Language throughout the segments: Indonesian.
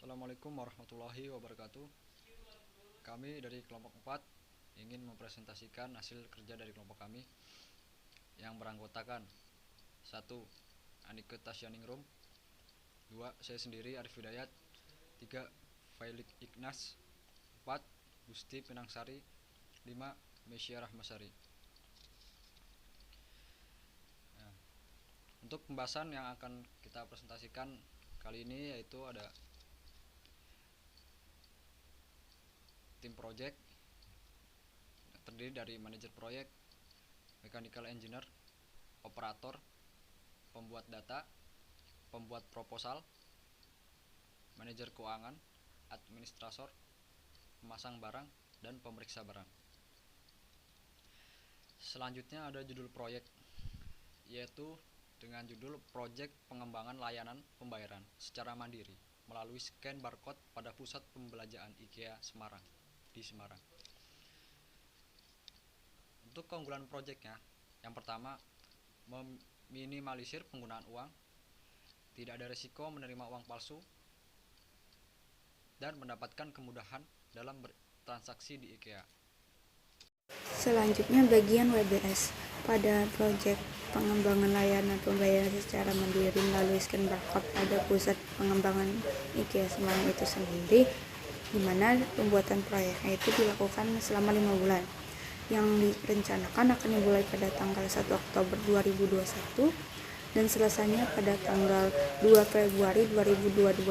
Assalamualaikum warahmatullahi wabarakatuh. Kami dari kelompok 4 ingin mempresentasikan hasil kerja dari kelompok kami yang beranggotakan 1. Anike Tasyaningrum, 2. Saya sendiri Arif Hidayat, 3. Failik Ignas, 4. Gusti Pinangsari, 5. Mesya Rahmasari. Untuk pembahasan yang akan kita presentasikan kali ini yaitu ada tim project terdiri dari manajer proyek, mechanical engineer, operator, pembuat data, pembuat proposal, manajer keuangan, administrator, pemasang barang, dan pemeriksa barang. Selanjutnya ada judul proyek, yaitu dengan judul Project Pengembangan Layanan Pembayaran secara Mandiri melalui scan barcode pada Pusat Pembelanjaan IKEA Semarang di Semarang. Untuk keunggulan proyeknya, yang pertama, meminimalisir penggunaan uang, tidak ada risiko menerima uang palsu, dan mendapatkan kemudahan dalam bertransaksi di IKEA. Selanjutnya bagian WBS. Pada proyek pengembangan layanan pembayaran secara mandiri melalui scan barcode pada pusat pengembangan IKEA Semarang itu sendiri, di mana pembuatan proyeknya itu dilakukan selama 5 bulan. Yang direncanakan akan dimulai pada tanggal 1 Oktober 2021 dan selesainya pada tanggal 2 Februari 2022.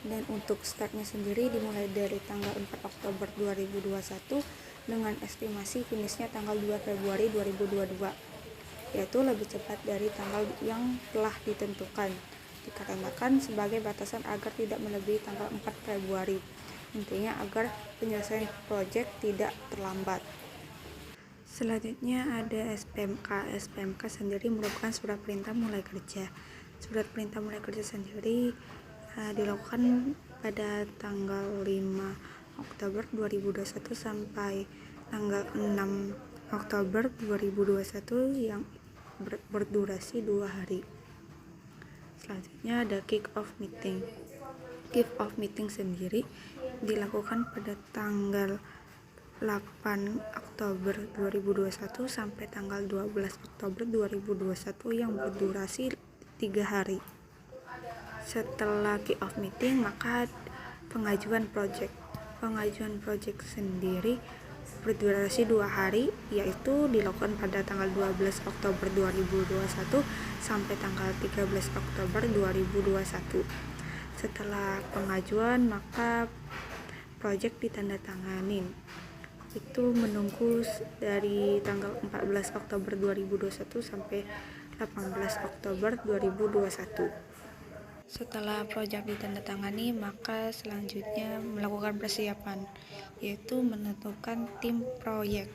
Dan untuk startnya sendiri dimulai dari tanggal 4 Oktober 2021 dengan estimasi finishnya tanggal 2 Februari 2022, yaitu lebih cepat dari tanggal yang telah ditentukan dikarenakan sebagai batasan agar tidak melebihi tanggal 4 Februari, intinya agar penyelesaian proyek tidak terlambat. Selanjutnya ada SPMK. SPMK sendiri merupakan surat perintah mulai kerja. Surat perintah mulai kerja sendiri dilakukan pada tanggal 5 Oktober 2021 sampai tanggal 6 Oktober 2021 yang berdurasi 2 hari. Selanjutnya ada kick off meeting. Kick off meeting sendiri dilakukan pada tanggal 8 Oktober 2021 sampai tanggal 12 Oktober 2021 yang berdurasi 3 hari. Setelah kick off meeting, maka pengajuan project sendiri berdurasi 2 hari, yaitu dilakukan pada tanggal 12 Oktober 2021 sampai tanggal 13 Oktober 2021. Setelah pengajuan, maka project ditandatanganin. Itu menunggu dari tanggal 14 Oktober 2021 sampai 18 Oktober 2021. Setelah proyek ditandatangani, maka selanjutnya melakukan persiapan, yaitu menentukan tim proyek.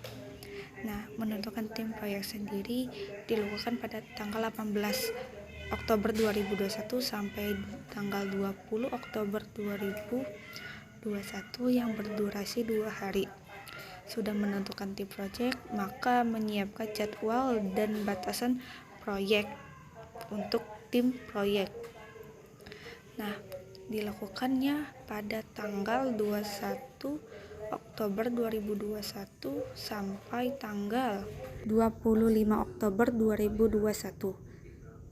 Nah, menentukan tim proyek sendiri dilakukan pada tanggal 18 Oktober 2021 sampai tanggal 20 Oktober 2021 yang berdurasi 2 hari. Sudah menentukan tim proyek, maka menyiapkan jadwal dan batasan proyek untuk tim proyek. Nah, dilakukannya pada tanggal 21 Oktober 2021 sampai tanggal 25 Oktober 2021.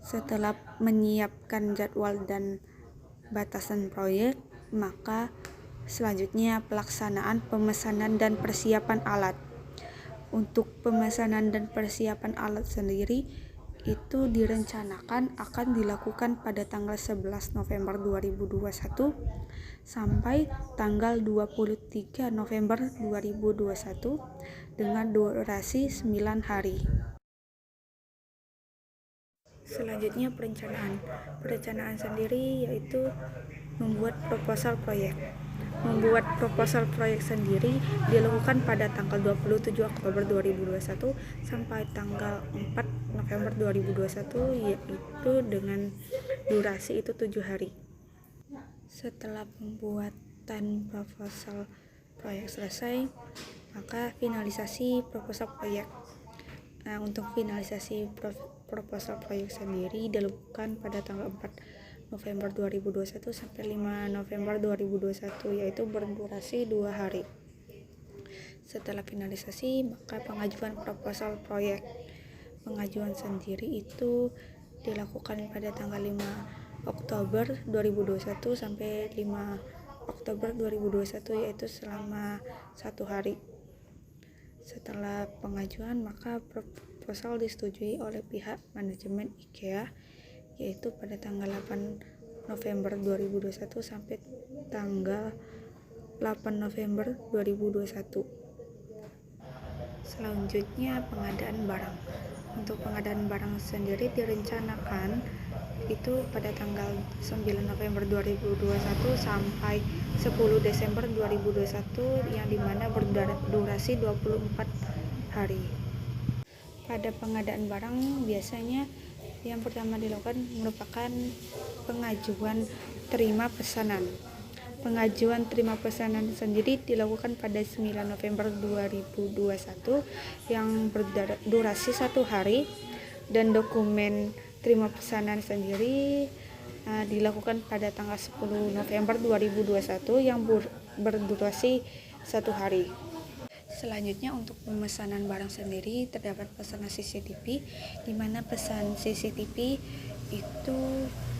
Setelah menyiapkan jadwal dan batasan proyek, maka selanjutnya pelaksanaan pemesanan dan persiapan alat. Untuk pemesanan dan persiapan alat sendiri itu direncanakan akan dilakukan pada tanggal 11 November 2021 sampai tanggal 23 November 2021 dengan durasi 9 hari. Selanjutnya perencanaan sendiri yaitu membuat proposal proyek. Membuat proposal proyek sendiri dilakukan pada tanggal 27 Oktober 2021 sampai tanggal 4 November 2021, yaitu dengan durasi itu 7 hari. Setelah pembuatan proposal proyek selesai, maka finalisasi proposal proyek. Nah, untuk finalisasi proposal proyek sendiri dilakukan pada tanggal 4 November 2021 sampai 5 November 2021, yaitu berdurasi 2 hari. Setelah finalisasi, maka pengajuan proposal proyek. Pengajuan sendiri itu dilakukan pada tanggal 5 Oktober 2021 sampai 5 Oktober 2021, yaitu selama 1 hari. Setelah pengajuan, maka proposal disetujui oleh pihak manajemen IKEA, yaitu pada tanggal 8 November 2021 sampai tanggal 8 November 2021. Selanjutnya, pengadaan barang. Untuk pengadaan barang sendiri direncanakan itu pada tanggal 9 November 2021 sampai 10 Desember 2021, yang dimana berdurasi 24 hari. Pada pengadaan barang biasanya yang pertama dilakukan merupakan pengajuan terima pesanan. Pengajuan terima pesanan sendiri dilakukan pada 9 November 2021 yang berdurasi 1 hari, dan dokumen terima pesanan sendiri dilakukan pada tanggal 10 November 2021 yang berdurasi 1 hari. Selanjutnya, untuk pemesanan barang sendiri terdapat pesanan CCTV, di mana pesan CCTV itu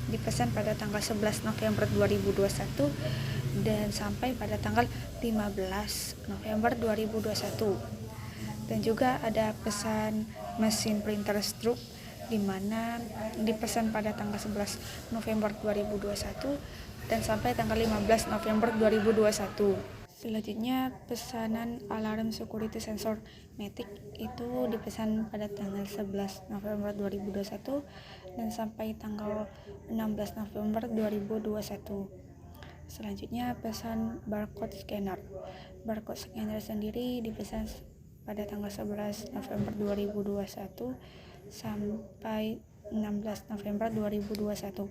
dipesan pada tanggal 11 November 2021 dan sampai pada tanggal 15 November 2021. Dan juga ada pesan mesin printer stroke, di mana dipesan pada tanggal 11 November 2021 dan sampai tanggal 15 November 2021. Selanjutnya, pesanan alarm security sensor Matic itu dipesan pada tanggal 11 November 2021 dan sampai tanggal 16 November 2021. Selanjutnya, pesan barcode scanner. Barcode scanner sendiri dipesan pada tanggal 11 November 2021 sampai 16 November 2021.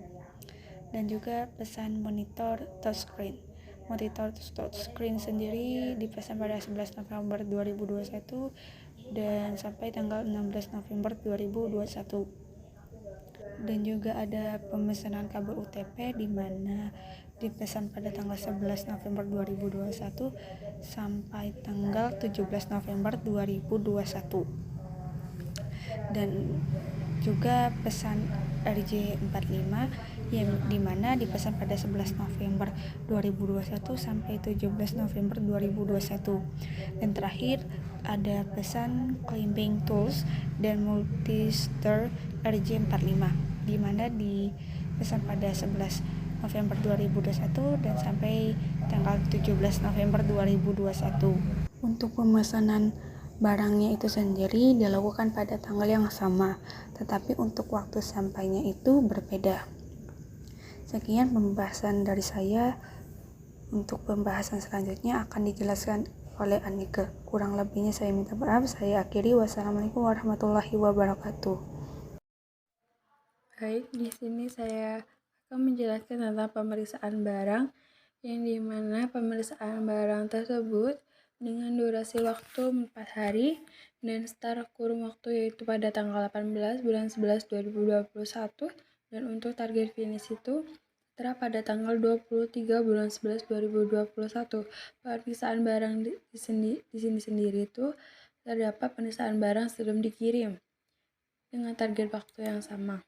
Dan juga pesan monitor touchscreen. Monitor touchscreen sendiri dipesan pada 11 November 2021 dan sampai tanggal 16 November 2021. Dan juga ada pemesanan kabel UTP, di mana dipesan pada tanggal 11 November 2021 sampai tanggal 17 November 2021. Dan juga pesan RJ45 yang dimana dipesan pada 11 November 2021 sampai 17 November 2021. Dan terakhir ada pesan climbing tools dan multi-stir RJ45, di mana dipesan pada 11 November 2021 dan sampai tanggal 17 November 2021. Untuk pemesanan barangnya itu sendiri dilakukan pada tanggal yang sama, tetapi untuk waktu sampainya itu berbeda. Sekian pembahasan dari saya. Untuk pembahasan selanjutnya akan dijelaskan oleh Anike. Kurang lebihnya saya minta maaf. Saya akhiri. Wassalamualaikum warahmatullahi wabarakatuh. Baik, di sini saya akan menjelaskan tentang pemeriksaan barang, yang dimana pemeriksaan barang tersebut dengan durasi waktu 4 hari dan start kurun waktu yaitu pada tanggal 18 bulan 11 2021, dan untuk target finish itu pada tanggal 23 bulan 11 2021. Pemeriksaan barang di sini sendiri itu terdapat pemeriksaan barang sebelum dikirim dengan target waktu yang sama.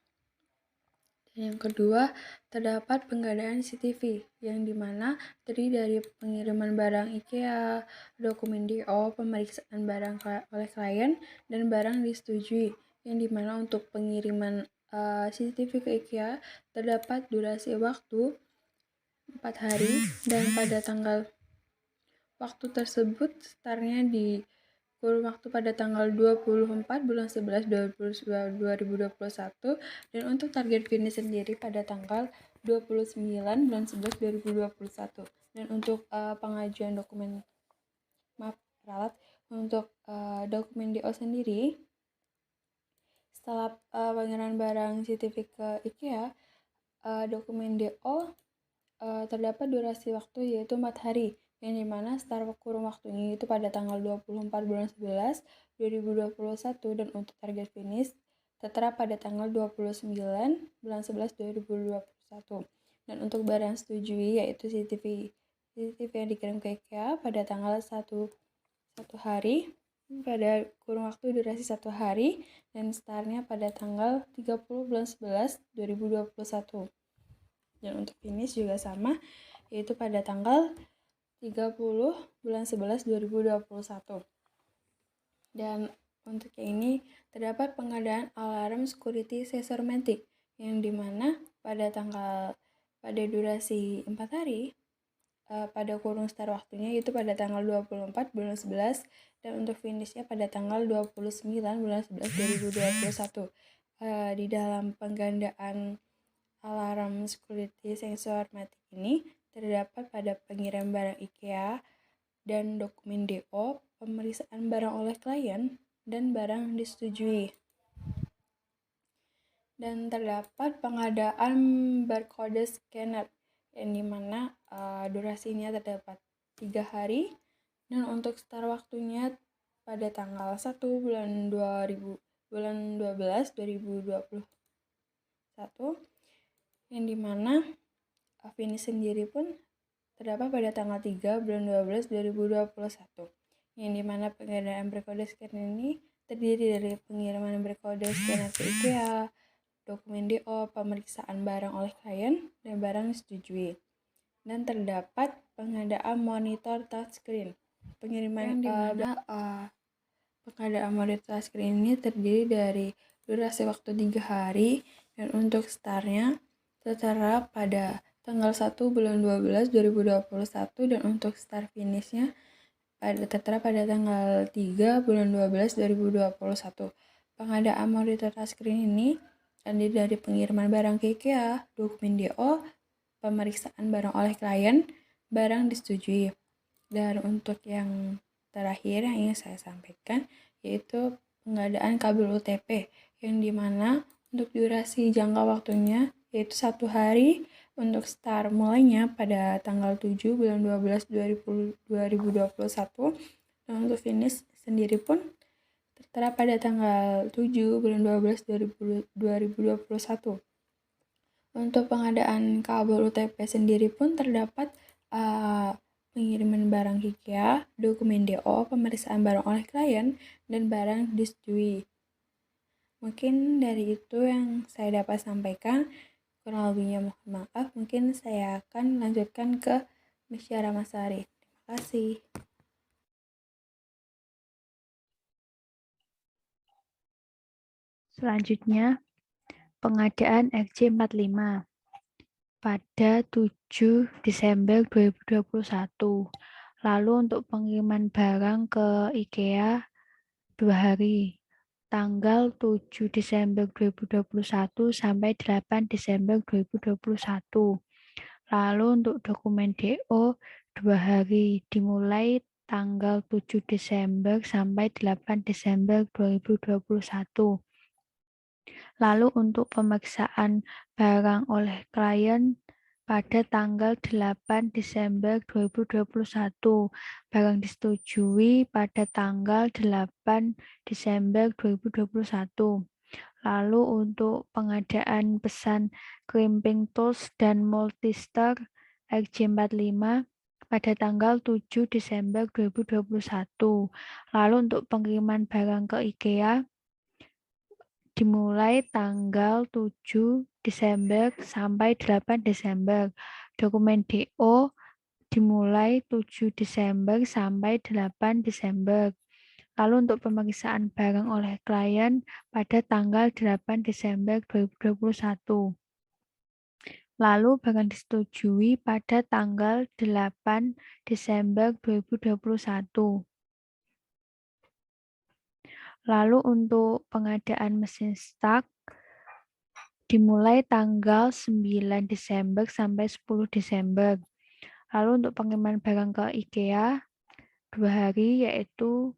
Dan yang kedua, terdapat pengadaan CCTV, yang dimana terdiri dari pengiriman barang IKEA, dokumen DO, pemeriksaan barang oleh klien, dan barang disetujui, yang dimana untuk pengiriman CCTV ke IKEA terdapat durasi waktu 4 hari, dan pada tanggal waktu tersebut startnya di kurun waktu pada tanggal 24 bulan 11 2021, dan untuk target finish sendiri pada tanggal 29 bulan 11 2021. Dan untuk pengajuan dokumen untuk dokumen DO sendiri, setelah pengiriman barang CCTV ke IKEA, dokumen DO terdapat durasi waktu yaitu 4 hari, yang dimana start kurun waktunya itu pada tanggal 24 bulan 11 2021, dan untuk target finish tertera pada tanggal 29 bulan 11 2021. 2021. Dan untuk barang setujui yaitu CCTV yang dikirim ke IKEA pada tanggal 1 hari, pada kurun waktu durasi 1 hari, dan startnya pada tanggal 30 bulan 11 2021. Dan untuk finish juga sama, yaitu pada tanggal 30 bulan 11 2021. Dan untuk yang ini terdapat pengadaan alarm security sensor Matic yang dimana pada durasi 4 hari pada kurun start waktunya itu pada tanggal 24 bulan 11 dan untuk finishnya pada tanggal 29 bulan 11 2021. Di dalam penggandaan alarm security sensor Matic ini terdapat pada pengirim barang IKEA dan dokumen DO, pemeriksaan barang oleh klien, dan barang disetujui. Dan terdapat pengadaan barcode scanner yang dimana durasinya terdapat 3 hari dan untuk start waktunya pada tanggal 1 bulan 12 2021 yang dimana finish sendiri pun terdapat pada tanggal 3 bulan 12 2021 yang dimana pengadaan barcode scanner ini terdiri dari pengiriman barcode scanner ke IKEA, dokumen DO, pemeriksaan barang oleh klien, dan barang disetujui. Dan terdapat pengadaan monitor touchscreen. Pengiriman pengadaan monitor touchscreen ini terdiri dari durasi waktu 3 hari dan untuk startnya tertera pada tanggal 1 bulan 12 2021 dan untuk start finishnya tertera pada tanggal 3 bulan 12 2021. Pengadaan monitor touchscreen ini terdiri dari pengiriman barang ke IKEA, dokumen DO, pemeriksaan barang oleh klien, barang disetujui. Dan untuk yang terakhir yang ingin saya sampaikan yaitu pengadaan kabel UTP yang dimana untuk durasi jangka waktunya yaitu 1 hari untuk start mulainya pada tanggal 7 bulan 12 2021 dan untuk finish sendiri pun tertera pada tanggal 7 bulan 12 2021. Untuk pengadaan kabel UTP sendiri pun terdapat pengiriman barang IKEA, dokumen DO, pemeriksaan barang oleh klien, dan barang disetujui. Mungkin dari itu yang saya dapat sampaikan. Kurang lebihnya mohon maaf. Mungkin saya akan lanjutkan ke Misyara Masari. Terima kasih. Selanjutnya, pengadaan XJ 45 pada 7 Desember 2021. Lalu untuk pengiriman barang ke IKEA 2 hari, tanggal 7 Desember 2021 sampai 8 Desember 2021. Lalu untuk dokumen DO 2 hari, dimulai tanggal 7 Desember sampai 8 Desember 2021. Lalu untuk pemeriksaan barang oleh klien pada tanggal 8 Desember 2021. Barang disetujui pada tanggal 8 Desember 2021. Lalu untuk pengadaan pesan crimping tools dan multistir XJ45 pada tanggal 7 Desember 2021. Lalu untuk pengiriman barang ke IKEA dimulai tanggal 7 Desember sampai 8 Desember. Dokumen DO dimulai 7 Desember sampai 8 Desember. Lalu untuk pemeriksaan barang oleh klien pada tanggal 8 Desember 2021. Lalu barang disetujui pada tanggal 8 Desember 2021. Lalu untuk pengadaan mesin stak dimulai tanggal 9 Desember sampai 10 Desember. Lalu untuk pengiriman barang ke IKEA 2 hari yaitu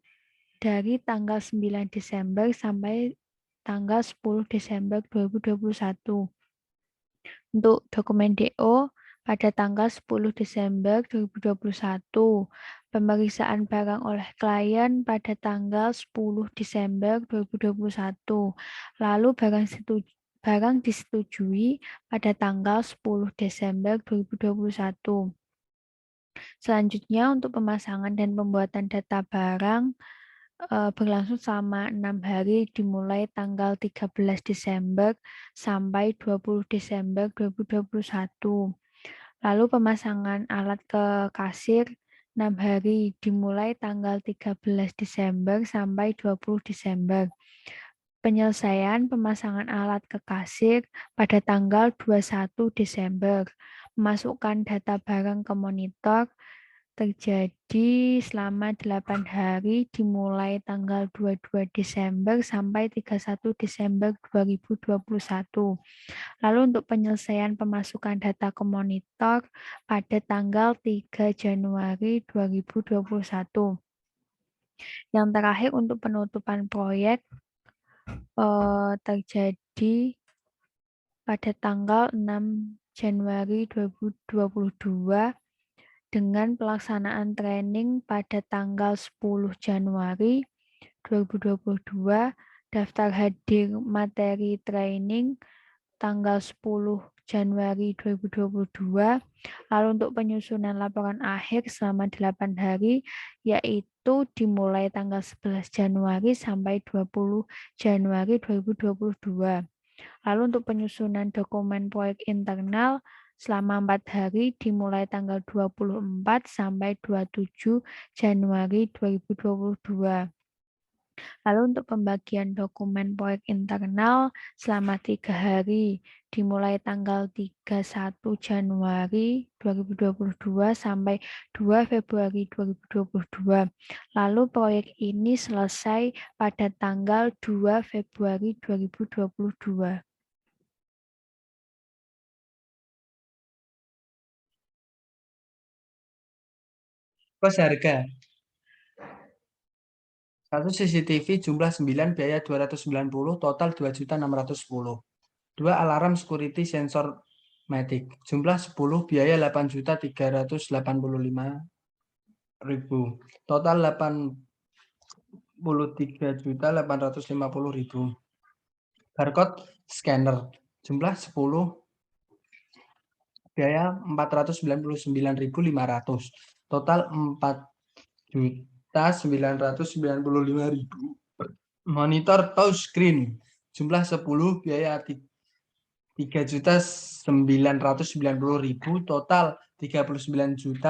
dari tanggal 9 Desember sampai tanggal 10 Desember 2021. Untuk dokumen DO pada tanggal 10 Desember 2021. Pemeriksaan barang oleh klien pada tanggal 10 Desember 2021. Lalu barang disetujui pada tanggal 10 Desember 2021. Selanjutnya untuk pemasangan dan pembuatan data barang berlangsung selama 6 hari dimulai tanggal 13 Desember sampai 20 Desember 2021. Lalu pemasangan alat ke kasir 6 hari dimulai tanggal 13 Desember sampai 20 Desember. Penyelesaian pemasangan alat ke kasir pada tanggal 21 Desember. Memasukkan data barang ke monitor terjadi selama 8 hari dimulai tanggal 22 Desember sampai 31 Desember 2021. Lalu untuk penyelesaian pemasukan data ke monitor pada tanggal 3 Januari 2021. Yang terakhir untuk penutupan proyek terjadi pada tanggal 6 Januari 2022 dengan pelaksanaan training pada tanggal 10 Januari 2022, daftar hadir materi training tanggal 10 Januari 2022, lalu untuk penyusunan laporan akhir selama 8 hari, yaitu dimulai tanggal 11 Januari sampai 20 Januari 2022. Lalu untuk penyusunan dokumen proyek internal selama 4 hari dimulai tanggal 24 sampai 27 Januari 2022. Lalu untuk pembagian dokumen proyek internal selama 3 hari dimulai tanggal 31 Januari 2022 sampai 2 Februari 2022. Lalu proyek ini selesai pada tanggal 2 Februari 2022. Kos harga. 1 CCTV jumlah 9 biaya 290 total 2.610. 2 alarm security sensor matic jumlah 10 biaya 8.385.000 total 83.850.000. Barcode scanner jumlah 10 biaya 499.500 total 4.995.000. Monitor touchscreen jumlah 10 biaya 3.990.000 total 39.990.000.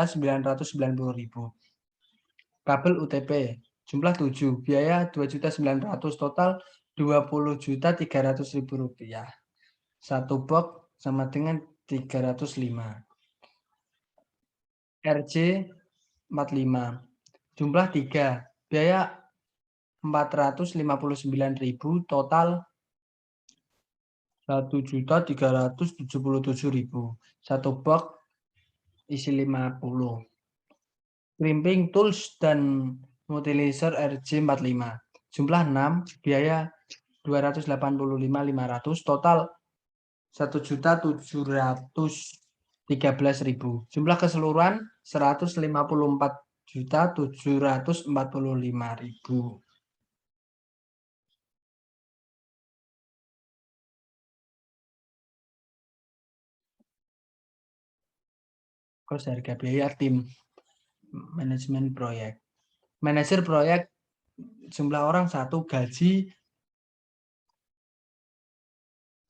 Kabel UTP jumlah 7 biaya 2.900.000 total 20.300.000 rupiah. Satu box sama dengan 305. RJ 45 jumlah 3 biaya 459.000 total 1.377.000. Satu box isi 50. Crimping tools dan multilaser RJ 45 jumlah 6 biaya 285.500 total 1.713.000. Jumlah keseluruhan 154.745.000. Kos harga biaya tim manajemen proyek. Manajer proyek jumlah orang 1, gaji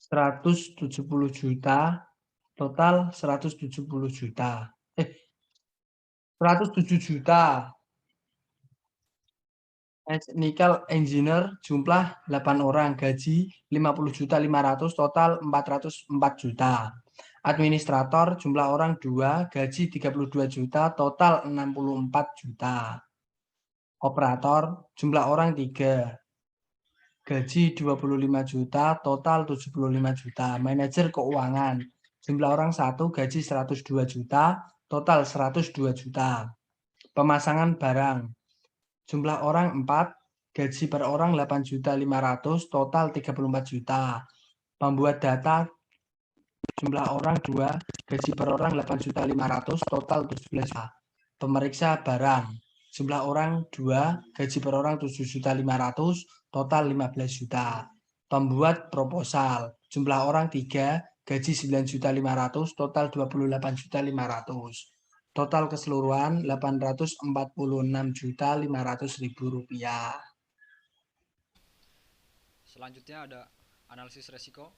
170 juta, total 170 juta. 107 juta. Technical engineer jumlah 8 orang, gaji 50.500.000, total 404 juta. Administrator jumlah orang 2, gaji 32 juta, total 64 juta. Operator jumlah orang 3, gaji 25 juta, total 75 juta. Manajer keuangan jumlah orang 1, gaji 102 juta, total 102 juta. Pemasangan barang jumlah orang 4, gaji per orang 8.500.000, total 34 juta. Pembuat data jumlah orang 2, gaji per orang 8.500.000, total 17 juta. Pemeriksa barang jumlah orang 2, gaji per orang 7.500.000, total 15 juta. Pembuat proposal jumlah orang 3, gaji 9.500.000, total 28.500.000. Total keseluruhan 846.500.000 rupiah. Selanjutnya ada analisis resiko,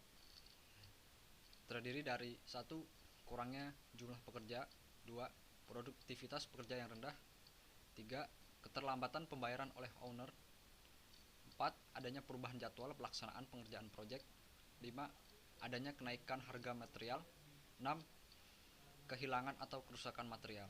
terdiri dari 1. Kurangnya jumlah pekerja, 2. Produktivitas pekerja yang rendah, 3. Keterlambatan pembayaran oleh owner, 4. Adanya perubahan jadwal pelaksanaan pengerjaan proyek, 5. Adanya kenaikan harga material, 6. Kehilangan atau kerusakan material.